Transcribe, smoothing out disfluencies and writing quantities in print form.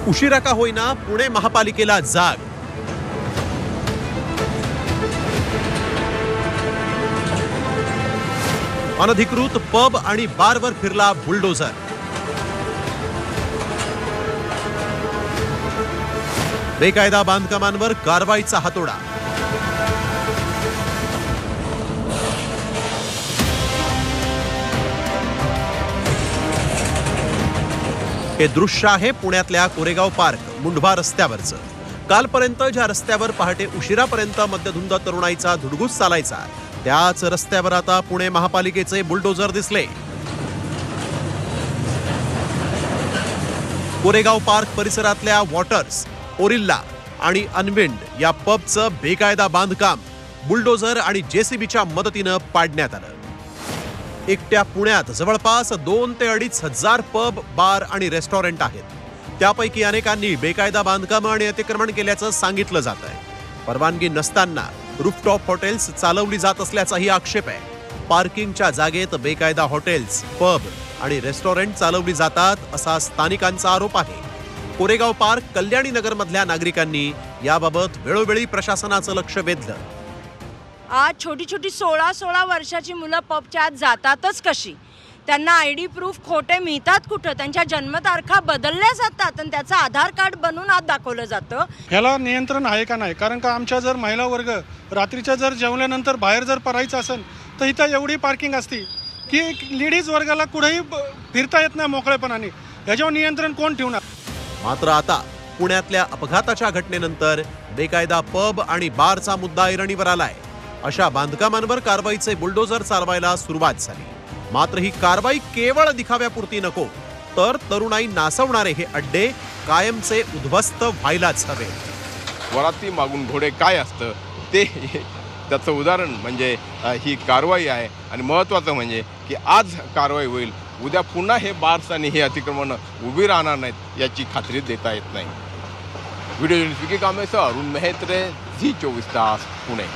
उशिरा का होईना पुणे महापालिकेला जाग। अनधिकृत पब आणि बारवर फिरला बुलडोझर। बेकायदा बांधकामांवर कारवाईचा हातोडा। हे दृश्य आहे पुण्यातल्या कोरेगाव पार्क मुंढवा रस्त्यावरचं। कालपर्यंत ज्या रस्त्यावर पहाटे उशिरापर्यंत मध्यधुंद तरुणाईचा धुडगूस चालायचा, त्याच रस्त्यावर आता पुणे महापालिकेचे बुलडोझर दिसले। कोरेगाव पार्क परिसरातल्या वॉटर्स, ओरिल्ला आणि अनविंड या पबचं बेकायदा बांधकाम बुलडोझर आणि जेसीबीच्या मदतीनं पाडण्यात आलं। एकट्या पुण्यात जवळपास 2 ते 2.5 हजार पब, बार आणि रेस्टॉरंट आहेत। त्यापैकी अनेकांनी बेकायदा बांधकाम आणि अतिक्रमण केल्याचं सांगितलं जात आहे। परवानगी नसताना रूफटॉप हॉटेल्स चालवली जात असल्याचाही आक्षेप आहे। पार्किंगच्या जागेत बेकायदा हॉटेल्स, पब आणि रेस्टॉरंट चालवली जातात असा स्थानिकांचा आरोप आहे। कोरेगाव पार्क, कल्याणी नगर मधल्या नागरिकांनी याबाबत वेळोवेळी प्रशासनाचं लक्ष वेधलं। आज छोटी छोटी 16-16 वर्षाची मुलं पबच्या आत जातातच कशी? त्यांना आयडी प्रूफ खोटे मिळतात कुठं? त्यांच्या जन्मतारखा बदलल्या जातात आणि त्याचं आधार कार्ड बनवून आत दाखवलं जातं। ह्याला नियंत्रण आहे का नाही? कारण का आमच्या जर महिला वर्ग रात्रीच्या जर जेवल्यानंतर बाहेर जर पडायचं असेल तर इथं एवढी पार्किंग असती की लेडीज वर्गाला कुठेही फिरता येत नाही मोकळेपणाने। ह्याच्यावर नियंत्रण कोण ठेवणार? मात्र आता पुण्यातल्या अपघाताच्या घटनेनंतर बेकायदा पब आणि बारचा मुद्दा ऐरणीवर आलाय। अशा बांधकामांवर कारवाईचे बुलडोझर चालवायला सुरुवात झाली। मात्र ही कारवाई केवळ दिखाव्यापुरती नको, तर तरुणाई नासवणारे हे अड्डे कायमचे उद्ध्वस्त व्हायलाच हवे। वराती मागून घोडे काय असतं ते त्याचं उदाहरण म्हणजे ही कारवाई आहे। आणि महत्त्वाचं म्हणजे की आज कारवाई होईल, उद्या पुन्हा हे बार्स आणि हे अतिक्रमण उभी राहणार नाहीत याची खात्री देता येत नाही। व्हिडिओ जर्नलिस्ट विकी कांबळेसह अरुण मेहत्रे, झी 24 तास, पुणे।